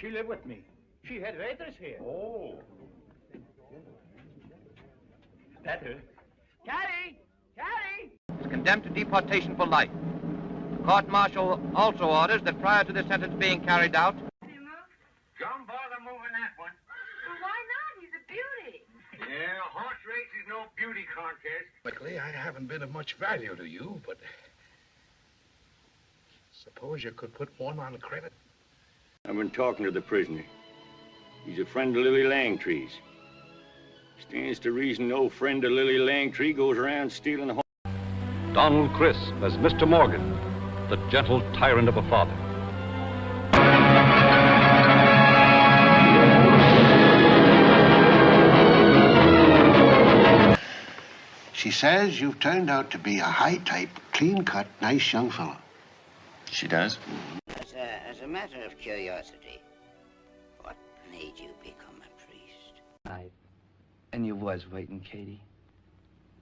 She lived with me. She had raiders here. Oh. That her? Carrie! Carrie! Is condemned to deportation for life. The court-martial also orders that prior to the sentence being carried out... Don't bother moving that one. Well, why not? He's a beauty. Yeah, a horse race is no beauty contest. Luckily, I haven't been of much value to you, but... Suppose you could put one on credit? I've been talking to the prisoner. He's a friend of Lily Langtry's. Stands to reason no friend of Lily Langtry goes around stealing horses. Donald Crisp as Mr. Morgan, the gentle tyrant of a father. She says you've turned out to be a high-type, clean-cut, nice young fellow. She does? As a matter of curiosity, what made you become a priest? And you was waiting, Katie.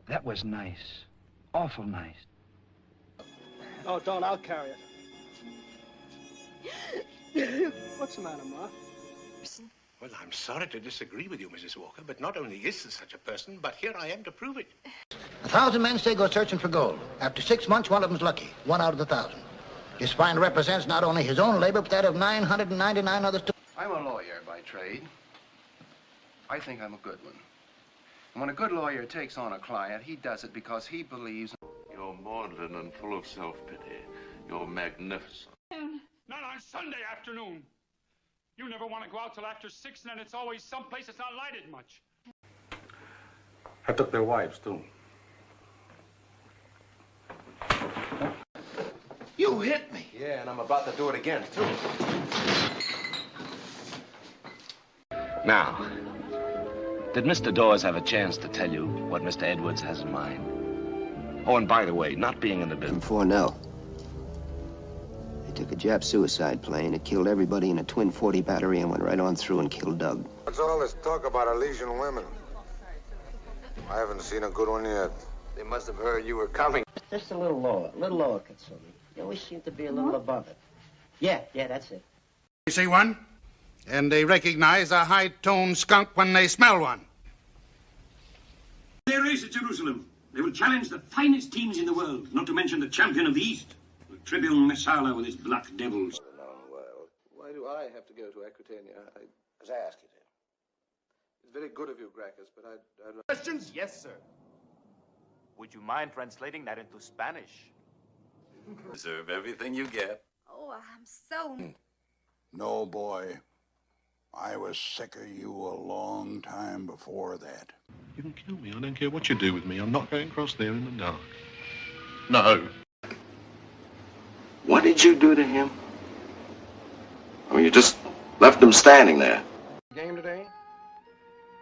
That was nice. Awful nice. Oh, don't. I'll carry it. What's the matter, Ma? Well, I'm sorry to disagree with you, Mrs. Walker, but not only is there such a person, but here I am to prove it. 1,000 men say go searching for gold. After 6 months, one of them's lucky. 1 out of the 1,000. His find represents not only his own labor, but that of 999 others too. I'm a lawyer by trade. I think I'm a good one. And when a good lawyer takes on a client, he does it because he believes... You're maudlin and full of self-pity. You're magnificent. Not on Sunday afternoon. You never want to go out till after 6, and then it's always someplace that's not lighted much. I took their wives, too. You hit me. Yeah, and I'm about to do it again, too. Now, did Mr. Dawes have a chance to tell you what Mr. Edwards has in mind? Oh, and by the way, not being in the business... 4-0. They took a Jap suicide plane. It killed everybody in a twin 40 battery and went right on through and killed Doug. What's all this talk about Elysian women? I haven't seen a good one yet. They must have heard you were coming. Just a little lower, Katsumi. You always seem to be a little above it. Yeah, that's it. You see one? And they recognize a high-toned skunk when they smell one. They race at Jerusalem. They will challenge the finest teams in the world, not to mention the champion of the East, the Tribune Messala with his black devils. Why do I have to go to Aquitania? As I asked you to. It's very good of you, Gracchus, but I'd... Questions? Yes, sir. Would you mind translating that into Spanish? Deserve everything you get. Oh, I'm so... No, boy. I was sick of you a long time before that. You can kill me. I don't care what you do with me. I'm not going across there in the dark. No. What did you do to him? I mean, you just left him standing there. Game today?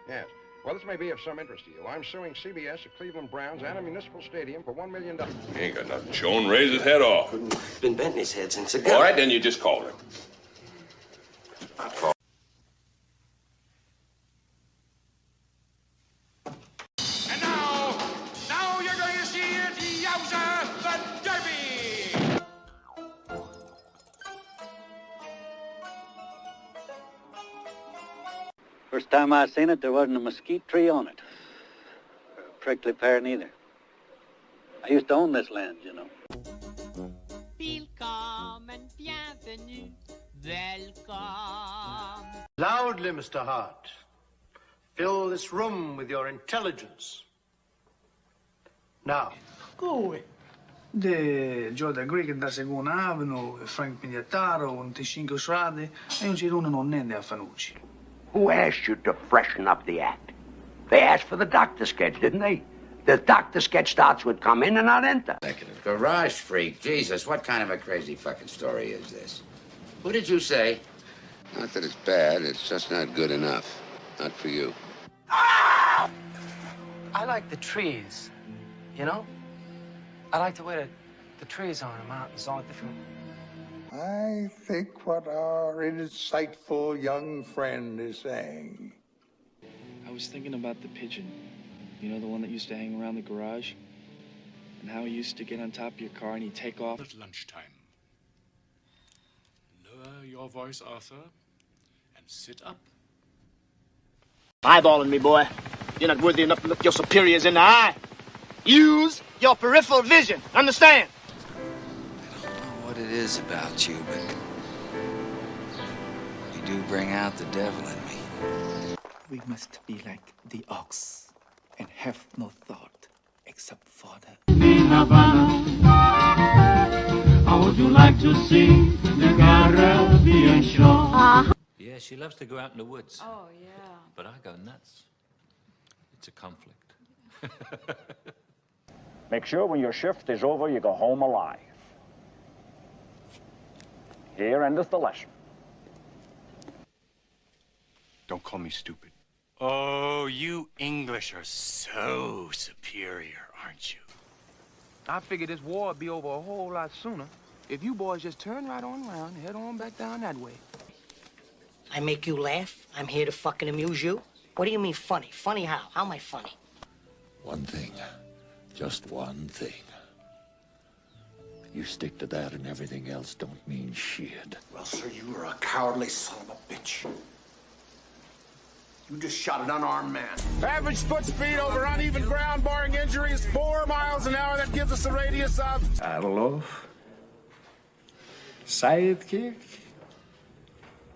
Yes. Well, this may be of some interest to you. I'm suing CBS, the Cleveland Browns, and a municipal stadium for $1 million. He ain't got nothing shown. Raise his head off. Been bent in his head since a gun. All right, then you just call him. And now you're going to see it, Yowza, the Derby! First time I seen it, there wasn't a mesquite tree on it. Or a prickly pear neither. I used to own this land, you know. Willkommen, bienvenue, welcome. Loudly, Mr. Hart. Fill this room with your intelligence. Now. Go away. De Jordan Greek da Second Avenue, Frank Pignataro, 25 strade, e un girone non nende a Fanucci. Who asked you to freshen up the act? They asked for the doctor sketch, didn't they? The doctor sketch starts with come in and not enter. Garage freak. Jesus, what kind of a crazy fucking story is this? Who did you say? Not that it's bad, it's just not good enough. Not for you. I like the trees, you know? I like the way the trees are in the mountains, all different. I think what our insightful young friend is saying. I was thinking about the pigeon. You know, the one that used to hang around the garage? And how he used to get on top of your car and he'd take off. At lunchtime. Lower your voice, Arthur. Sit up. Eyeballing me, boy. You're not worthy enough to look your superiors in the eye. Use your peripheral vision. Understand? I don't know what it is about you, but you do bring out the devil in me. We must be like the ox and have no thought except for the... How would you like to see the Caribbean shore? Yeah, she loves to go out in the woods. Oh, yeah. But I go nuts. It's a conflict. Make sure when your shift is over, you go home alive. Here endeth the lesson. Don't call me stupid. Oh, you English are so superior, aren't you? I figured this war would be over a whole lot sooner if you boys just turn right on around and head on back down that way. I make you laugh? I'm here to fucking amuse you? What do you mean funny? Funny how? How am I funny? One thing. Just one thing. You stick to that and everything else don't mean shit. Well, sir, you are a cowardly son of a bitch. You just shot an unarmed man. Average foot speed over uneven ground, barring injuries, 4 miles an hour. That gives us a radius of... Adolf. Sidekick.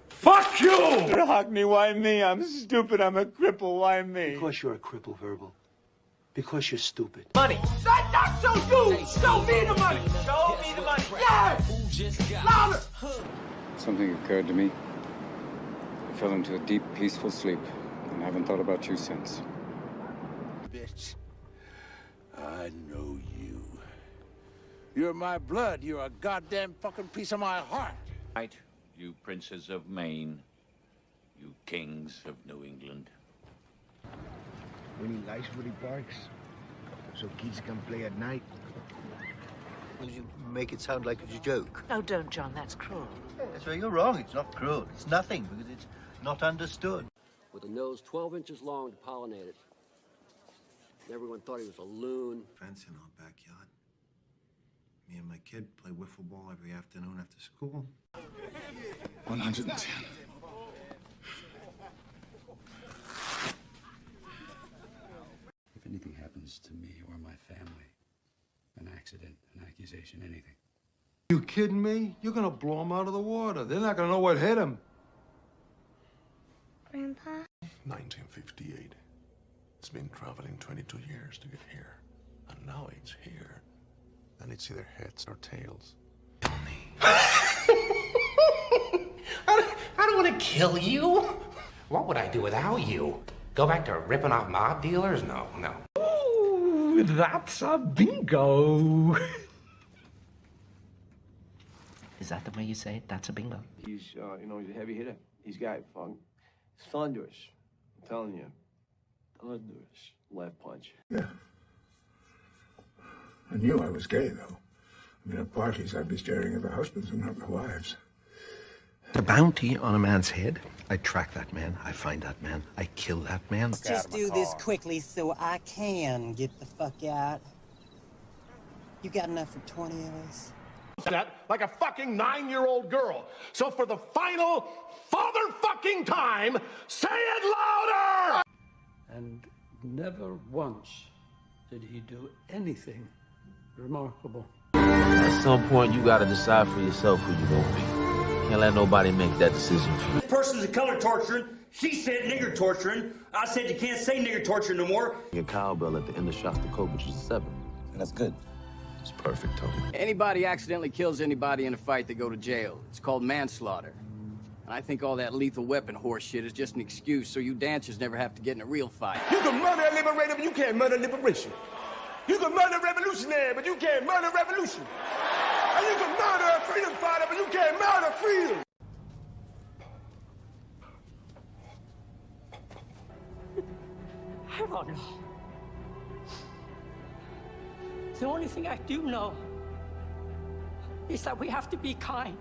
Fuck you! Hockney, why me? I'm stupid. I'm a cripple. Why me? Because you're a cripple, Verbal. Because you're stupid. Money. That's not so you! Show me the money! Show me the money! Yes! Louder! Something occurred to me. I fell into a deep, peaceful sleep and haven't thought about you since. Bitch. I know you. You're my blood. You're a goddamn fucking piece of my heart. Right, you princes of Maine, you kings of New England. When he likes what he barks, so kids can play at night. You make it sound like it's a joke. No, don't, John. That's cruel. That's where you're wrong. It's not cruel. It's nothing because it's not understood. With a nose 12 inches long to pollinate it. Everyone thought he was a loon. Fence in our backyard. Me and my kid play wiffle ball every afternoon after school. 110. If anything happens to me or my family, an accident, an accusation, anything. You kidding me? You're gonna blow him out of the water. They're not gonna know what hit him. Grandpa? 1958. It's been traveling 22 years to get here. And now it's here. And it's either heads or tails. I don't want to kill you. What would I do without you? Go back to ripping off mob dealers? No, no. Ooh, that's a bingo. Is that the way you say it? That's a bingo. He's, he's a heavy hitter. He's got fun. It's thunderous. I'm telling you. Thunderous left punch. Yeah. I knew I was gay, though. I mean, at parties, I'd be staring at the husbands and not the wives. The bounty on a man's head. I track that man. I find that man. I kill that man. Just do this quickly so I can get the fuck out. You got enough for 20 of us? That like a fucking 9-year-old girl. So for the final father-fucking time, say it louder! And never once did he do anything remarkable. At some point, you gotta decide for yourself who you're gonna be. Can't let nobody make that decision for you. This person's a color torturing. She said nigger torturing. I said you can't say nigger torturing no more. Your cowbell at the end of Shostakovich is 7. And that's good. It's perfect, Tony. Anybody accidentally kills anybody in a fight, they go to jail. It's called manslaughter. And I think all that lethal weapon horse shit is just an excuse so you dancers never have to get in a real fight. You can murder a liberator, but you can't murder liberation. You can murder a revolutionary, but you can't murder revolution. And you can murder a freedom fighter, but you can't murder freedom. I don't know. The only thing I do know is that we have to be kind.